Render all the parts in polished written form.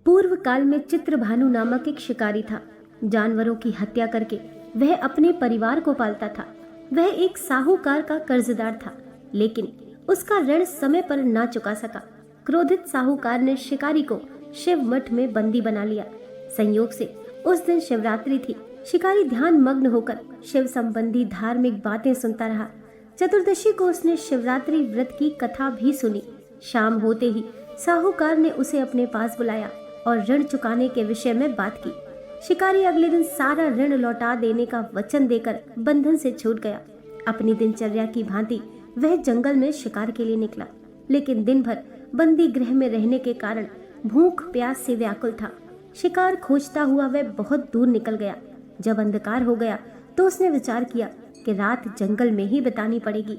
पूर्व काल में चित्रभानु नामक एक शिकारी था। जानवरों की हत्या करके वह अपने परिवार को पालता था। वह एक साहूकार का कर्जदार था, लेकिन उसका ऋण समय पर ना चुका सका। क्रोधित साहूकार ने शिकारी को शिव मठ में बंदी बना लिया। संयोग से उस दिन शिवरात्रि थी। शिकारी ध्यान मग्न होकर शिव संबंधी धार्मिक बातें सुनता रहा। चतुर्दशी को उसने शिवरात्रि व्रत की कथा भी सुनी। शाम होते ही साहूकार ने उसे अपने पास बुलाया और ऋण चुकाने के विषय में बात की। शिकारी अगले दिन सारा ऋण लौटा देने का वचन देकर बंधन से छूट गया। अपनी दिनचर्या की भांति वह जंगल में शिकार के लिए निकला, लेकिन दिन भर बंदी गृह में रहने के कारण भूख प्यास से व्याकुल था। शिकार खोजता हुआ वह बहुत दूर निकल गया। जब अंधकार हो गया तो उसने विचार किया कि रात जंगल में ही बितानी पड़ेगी।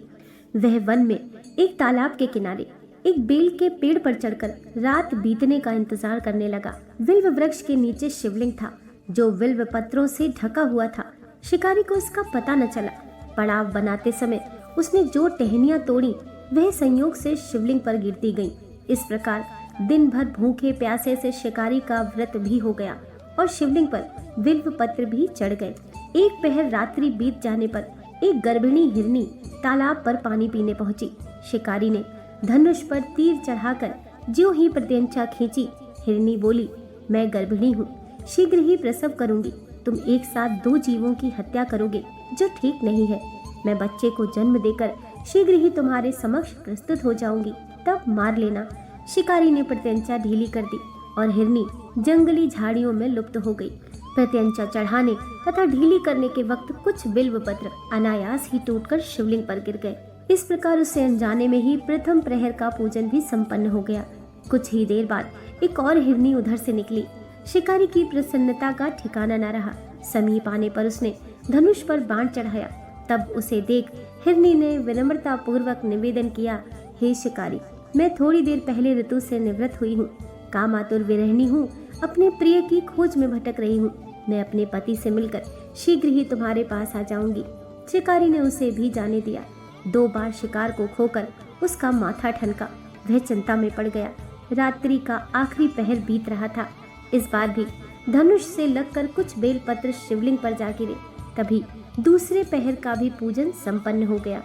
वह वन में एक तालाब के किनारे एक बेल के पेड़ पर चढ़कर रात बीतने का इंतजार करने लगा। विल्व वृक्ष के नीचे शिवलिंग था, जो विल्व पत्रों से ढका हुआ था। शिकारी को इसका पता न चला। पड़ाव बनाते समय उसने जो टहनियां तोड़ी वह संयोग से शिवलिंग पर गिरती गईं। इस प्रकार दिन भर भूखे प्यासे से शिकारी का व्रत भी हो गया और शिवलिंग पर विल्व पत्र भी चढ़ गए। एक पहर रात्रि बीत जाने पर एक गर्भिणी हिरनी तालाब पर पानी पीने पहुंची। शिकारी ने धनुष पर तीर चढ़ाकर ज्यों ही प्रत्यंचा खींची, हिरनी बोली, मैं गर्भिणी हूँ, शीघ्र ही प्रसव करूंगी। तुम एक साथ दो जीवों की हत्या करोगे, जो ठीक नहीं है। मैं बच्चे को जन्म देकर शीघ्र ही तुम्हारे समक्ष प्रस्तुत हो जाऊंगी, तब मार लेना। शिकारी ने प्रत्यंचा ढीली कर दी और हिरनी जंगली झाड़ियों में लुप्त हो गई। प्रत्यंचा चढ़ाने तथा ढीली करने के वक्त कुछ बिल्व पत्र अनायास ही टूटकर शिवलिंग पर गिर गए। इस प्रकार उसे अनजाने में ही प्रथम प्रहर का पूजन भी संपन्न हो गया। कुछ ही देर बाद एक और हिरनी उधर से निकली। शिकारी की प्रसन्नता का ठिकाना न रहा। समीप आने पर उसने धनुष पर बाण चढ़ाया। तब उसे देख हिरनी ने विनम्रता पूर्वक निवेदन किया, हे शिकारी, मैं थोड़ी देर पहले ऋतु से निवृत्त हुई हूँ। कामातुर विरहिणी हूँ, अपने प्रिय की खोज में भटक रही हूँ। मैं अपने पति से मिलकर शीघ्र ही तुम्हारे पास आ जाऊंगी। शिकारी ने उसे भी जाने दिया। 2 बार शिकार को खोकर उसका माथा ठनका। वह चिंता में पड़ गया। रात्रि का आखिरी पहर बीत रहा था। इस बार भी धनुष से लगकर कुछ बेलपत्र शिवलिंग पर जा गिरे। तभी दूसरे पहर का भी पूजन संपन्न हो गया।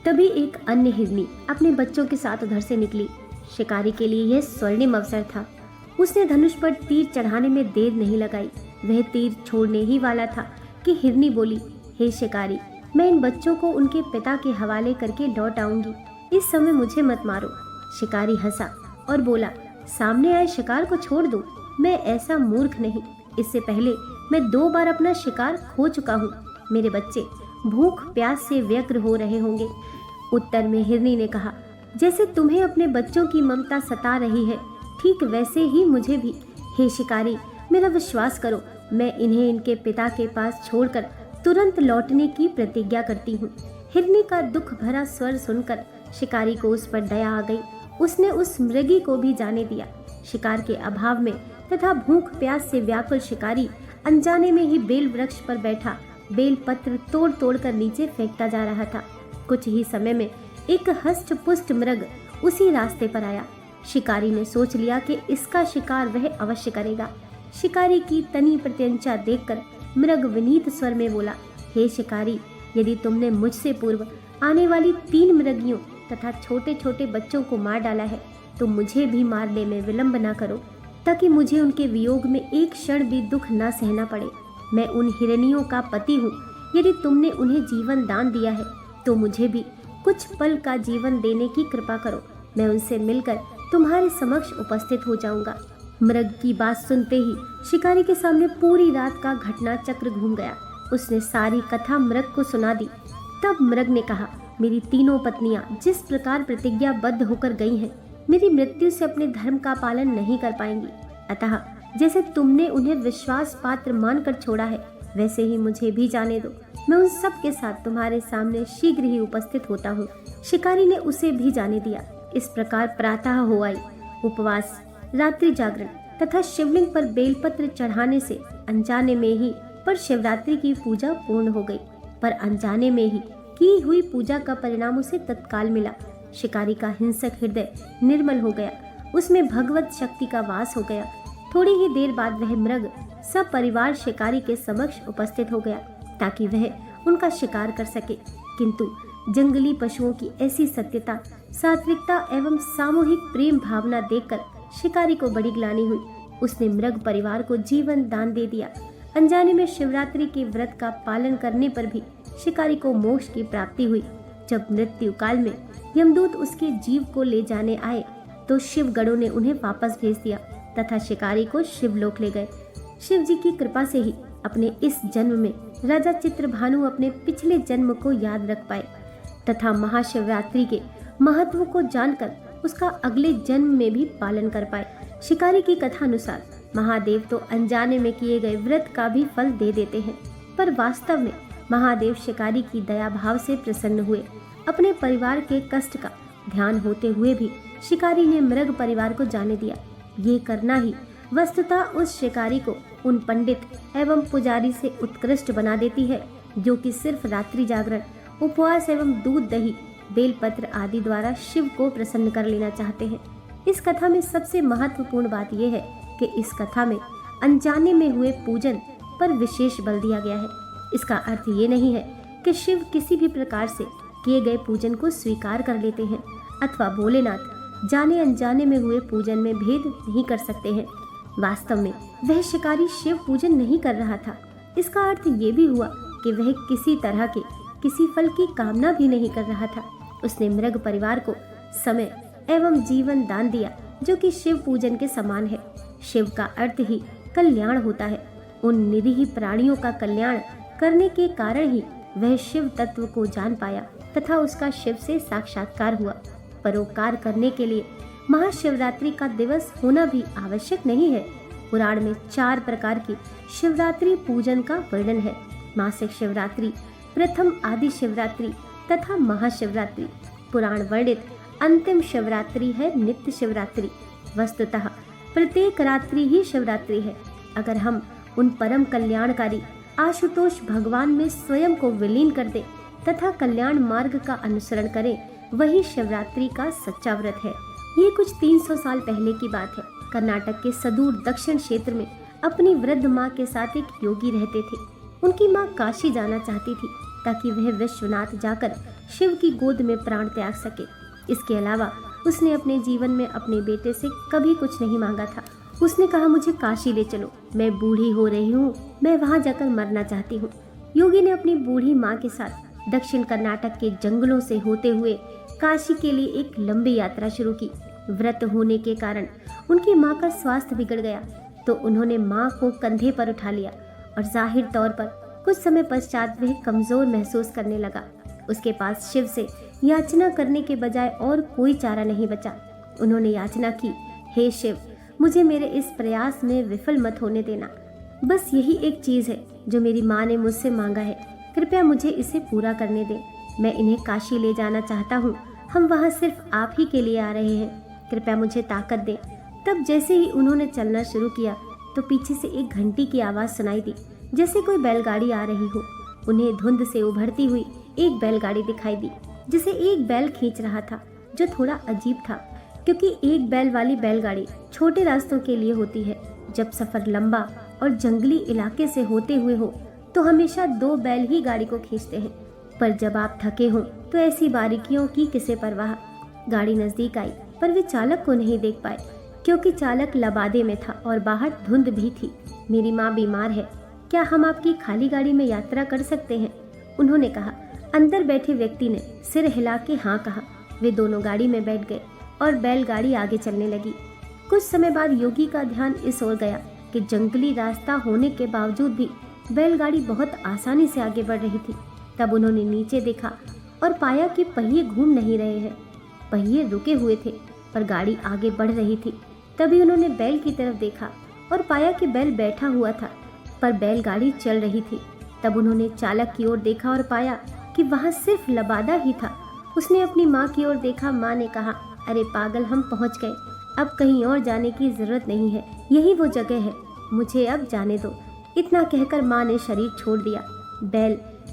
तभी एक अन्य हिरनी अपने बच्चों के साथ उधर से निकली। शिकारी के लिए यह स्वर्णिम अवसर था। उसने धनुष पर तीर चढ़ाने में देर नहीं लगाई। वह तीर छोड़ने ही वाला था कि हिरनी बोली, हे शिकारी, मैं इन बच्चों को उनके पिता के हवाले करके लौट आऊंगी। इस समय मुझे मत मारो। शिकारी हंसा और बोला, सामने आए शिकार को छोड़ दो। मैं ऐसा मूर्ख नहीं। इससे पहले मैं 2 बार अपना शिकार खो चुका हूँ। मेरे बच्चे भूख प्यास से व्यग्र हो रहे होंगे। उत्तर में हिरनी ने कहा, जैसे तुम्हें अपने बच्चों की ममता सता रही है, ठीक वैसे ही मुझे भी। हे शिकारी, मेरा विश्वास करो, मैं इन्हें इनके पिता के पास छोड़कर तुरंत लौटने की प्रतिज्ञा करती हूँ। हिरनी का दुख भरा स्वर सुनकर शिकारी को उस पर दया आ गई। उसने उस मृगी को भी जाने दिया। शिकार के अभाव में तथा भूख प्यास से व्याकुल शिकारी अनजाने में ही बेल वृक्ष पर बैठा बेल पत्र तोड़ तोड़ कर नीचे फेंकता जा रहा था। कुछ ही समय में एक हष्ट पुष्ट मृग उसी रास्ते पर आया। शिकारी ने सोच लिया कि इसका शिकार वह अवश्य करेगा। शिकारी की तनी प्रत्यंचा देखकर मृग विनीत स्वर में बोला, हे शिकारी, यदि तुमने मुझसे पूर्व आने वाली 3 मृगियों तथा छोटे छोटे बच्चों को मार डाला है, तो मुझे भी मारने में विलंब न करो, ताकि मुझे उनके वियोग में एक क्षण भी दुख न सहना पड़े। मैं उन हिरनियों का पति हूँ। यदि तुमने उन्हें जीवन दान दिया है, तो मुझे भी कुछ पल का जीवन देने की कृपा करो। मैं उनसे मिलकर तुम्हारे समक्ष उपस्थित हो जाऊंगा। मृग की बात सुनते ही शिकारी के सामने पूरी रात का घटना चक्र घूम गया। उसने सारी कथा मृग को सुना दी। तब मृग ने कहा, मेरी 3 पत्नियां जिस प्रकार प्रतिज्ञाबद्ध होकर गई हैं, मेरी मृत्यु से अपने धर्म का पालन नहीं कर पाएंगी। अतः जैसे तुमने उन्हें विश्वास पात्र मानकर छोड़ा है, वैसे ही मुझे भी जाने दो। मैं उन सब के साथ तुम्हारे सामने शीघ्र ही उपस्थित होता हूँ। शिकारी ने उसे भी जाने दिया। इस प्रकार प्रातः हो आई। उपवास, रात्रि जागरण तथा शिवलिंग पर बेलपत्र चढ़ाने से अनजाने में ही पर शिवरात्रि की पूजा पूर्ण हो गई। पर अनजाने में ही की हुई पूजा का परिणाम उसे तत्काल मिला। शिकारी का हिंसक हृदय निर्मल हो गया। उसमें भगवत शक्ति का वास हो गया। थोड़ी ही देर बाद वह मृग सब परिवार शिकारी के समक्ष उपस्थित हो गया ताकि वह उनका शिकार कर सके। किंतु जंगली पशुओं की ऐसी सत्यता, सात्विकता एवं सामूहिक प्रेम भावना देखकर शिकारी को बड़ी ग्लानि हुई। उसने मृग परिवार को जीवन दान दे दिया। अनजाने में शिवरात्रि के व्रत का पालन करने पर भी शिकारी को मोक्ष की प्राप्ति हुई। जब मृत्यु काल में यमदूत उसके जीव को ले जाने आए तो शिव गणों ने उन्हें वापस भेज दिया तथा शिकारी को शिवलोक ले गए। शिव जी की कृपा से ही अपने इस जन्म में राजा चित्रभानु अपने पिछले जन्म को याद रख पाए तथा महाशिवरात्रि के महत्व को जानकर उसका अगले जन्म में भी पालन कर पाए। शिकारी की कथा अनुसार महादेव तो अनजाने में किए गए व्रत का भी फल दे देते हैं, पर वास्तव में महादेव शिकारी की दया भाव से प्रसन्न हुए। अपने परिवार के कष्ट का ध्यान होते हुए भी शिकारी ने मृग परिवार को जाने दिया। ये करना ही वस्तुतः उस शिकारी को उन पंडित एवं पुजारी से उत्कृष्ट बना देती है जो कि सिर्फ रात्रि जागरण, उपवास एवं दूध दही, बेलपत्र आदि द्वारा शिव को प्रसन्न कर लेना चाहते हैं। इस कथा में सबसे महत्वपूर्ण बात यह है कि इस कथा में अनजाने में हुए पूजन पर विशेष बल दिया गया है। इसका अर्थ ये नहीं है कि शिव किसी भी प्रकार से किए गए पूजन को स्वीकार कर लेते हैं अथवा भोलेनाथ जाने अनजाने में हुए पूजन में भेद नहीं कर सकते हैं। वास्तव में वह शिकारी शिव पूजन नहीं कर रहा था। इसका अर्थ ये भी हुआ कि वह किसी तरह के किसी फल की कामना भी नहीं कर रहा था। उसने मृग परिवार को समय एवं जीवन दान दिया जो कि शिव पूजन के समान है। शिव का अर्थ ही कल्याण होता है। उन निरीह प्राणियों का कल्याण करने के कारण ही वह शिव तत्व को जान पाया तथा उसका शिव से साक्षात्कार हुआ। परोपकार करने के लिए महाशिवरात्रि का दिवस होना भी आवश्यक नहीं है। पुराण में 4 प्रकार की शिवरात्रि पूजन का वर्णन है। मासिक शिवरात्रि, प्रथम आदि शिवरात्रि तथा महाशिवरात्रि। पुराण वर्णित अंतिम शिवरात्रि है नित्य शिवरात्रि। वस्तुतः प्रत्येक रात्रि ही शिवरात्रि है। अगर हम उन परम कल्याणकारी आशुतोष भगवान में स्वयं को विलीन कर दे तथा कल्याण मार्ग का अनुसरण करें, वही शिवरात्रि का सच्चा व्रत है। ये कुछ 300 साल पहले की बात है। कर्नाटक के सुदूर दक्षिण क्षेत्र में अपनी वृद्ध माँ के साथ एक योगी रहते थे। उनकी माँ काशी जाना चाहती थी ताकि वह विश्वनाथ जाकर शिव की गोद में प्राण त्याग सके। इसके अलावा उसने अपने जीवन में अपने बेटे से कभी कुछ नहीं मांगा था। उसने कहा, मुझे काशी ले चलो, मैं बूढ़ी हो रही हूँ, मैं वहाँ जाकर मरना चाहती हूँ। योगी ने अपनी बूढ़ी माँ के साथ दक्षिण कर्नाटक के जंगलों से होते हुए काशी के लिए एक लंबी यात्रा शुरू की। व्रत होने के कारण उनकी माँ का स्वास्थ्य बिगड़ गया तो उन्होंने माँ को कंधे पर उठा लिया और जाहिर तौर पर कुछ समय पश्चात वह कमजोर महसूस करने लगा। उसके पास शिव से याचना करने के बजाय और कोई चारा नहीं बचा। उन्होंने याचना की, हे शिव, मुझे मेरे इस प्रयास में विफल मत होने देना। बस यही एक चीज़ है जो मेरी माँ ने मुझसे मांगा है, कृपया मुझे इसे पूरा करने दें। मैं इन्हें काशी ले जाना चाहता हूँ। हम वहाँ सिर्फ आप ही के लिए आ रहे हैं, कृपया मुझे ताकत दें। तब जैसे ही उन्होंने चलना शुरू किया तो पीछे से एक घंटी की आवाज़ सुनाई दी, जैसे कोई बैलगाड़ी आ रही हो। उन्हें धुंध से उभरती हुई एक बैलगाड़ी दिखाई दी जिसे एक बैल खींच रहा था, जो थोड़ा अजीब था क्योंकि एक बैल वाली बैलगाड़ी छोटे रास्तों के लिए होती है। जब सफ़र लंबा और जंगली इलाके से होते हुए हो तो हमेशा 2 बैल ही गाड़ी को खींचते हैं, पर जब आप थके हों तो ऐसी बारीकियों की किसे परवाह। गाड़ी नज़दीक आई पर वे चालक को नहीं देख पाए क्योंकि चालक लबादे में था और बाहर धुंध भी थी। मेरी माँ बीमार है, क्या हम आपकी खाली गाड़ी में यात्रा कर सकते हैं? उन्होंने कहा। अंदर बैठे व्यक्ति ने सिर हिला के हाँ कहा। वे दोनों गाड़ी में बैठ गए और बैलगाड़ी आगे चलने लगी। कुछ समय बाद योगी का ध्यान इस ओर गया कि जंगली रास्ता होने के बावजूद भी बैलगाड़ी बहुत आसानी से आगे बढ़ रही थी। तब उन्होंने नीचे देखा और पाया कि पहिए घूम नहीं रहे हैं। पहिए रुके हुए थे पर गाड़ी आगे बढ़ रही थी। तभी उन्होंने बैल की तरफ देखा और पाया कि बैल बैठा हुआ था पर बैलगाड़ी चल रही थी। तब उन्होंने चालक की ओर देखा और पाया कि वहाँ सिर्फ लबादा ही था। उसने अपनी माँ की ओर देखा। माँ ने कहा, अरे पागल, हम पहुँच गए, अब कहीं और जाने की जरूरत नहीं है, यही वो जगह है, मुझे अब जाने दो। इतना कहकर माँ ने शरीर छोड़ दिया।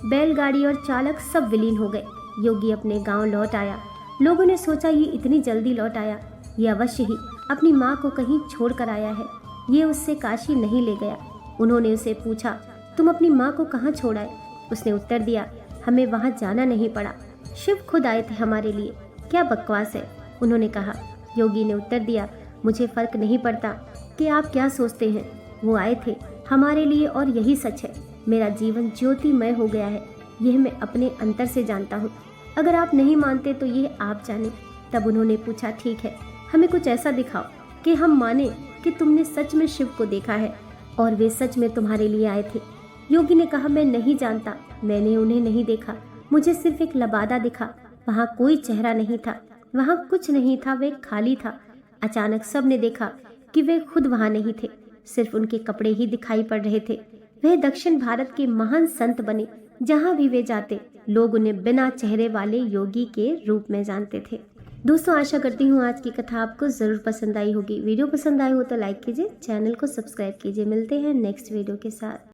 बैलगाड़ी और चालक सब विलीन हो गए। योगी अपने गांव लौट आया। लोगों ने सोचा, ये इतनी जल्दी लौट आया, ये अवश्य ही अपनी माँ को कहीं छोड़ कर आया है। ये उससे काशी नहीं ले गया। उन्होंने उसे पूछा, तुम अपनी माँ को कहाँ छोड़ आए? उसने उत्तर दिया, हमें वहाँ जाना नहीं पड़ा, शिव खुद आए थे हमारे लिए। क्या बकवास है, उन्होंने कहा। योगी ने उत्तर दिया, मुझे फर्क नहीं पड़ता कि आप क्या सोचते हैं, वो आए थे हमारे लिए और यही सच है। मेरा जीवन ज्योतिमय हो गया है, यह मैं अपने अंतर से जानता हूँ। अगर आप नहीं मानते तो ये आप जाने। तब उन्होंने पूछा, ठीक है, हमें कुछ ऐसा दिखाओ कि हम माने कि तुमने सच में शिव को देखा है और वे सच में तुम्हारे लिए आए थे। योगी ने कहा, मैं नहीं जानता, मैंने उन्हें नहीं देखा, मुझे सिर्फ एक लबादा दिखा। वहाँ कोई चेहरा नहीं था, वहाँ कुछ नहीं था, वे खाली था। अचानक सबने देखा कि वे खुद वहाँ नहीं थे, सिर्फ उनके कपड़े ही दिखाई पड़ रहे थे। वे दक्षिण भारत के महान संत बने। जहाँ भी वे जाते लोग उन्हें बिना चेहरे वाले योगी के रूप में जानते थे। दोस्तों, आशा करती हूँ आज की कथा आपको ज़रूर पसंद आई होगी। वीडियो पसंद आई हो तो लाइक कीजिए, चैनल को सब्सक्राइब कीजिए। मिलते हैं नेक्स्ट वीडियो के साथ।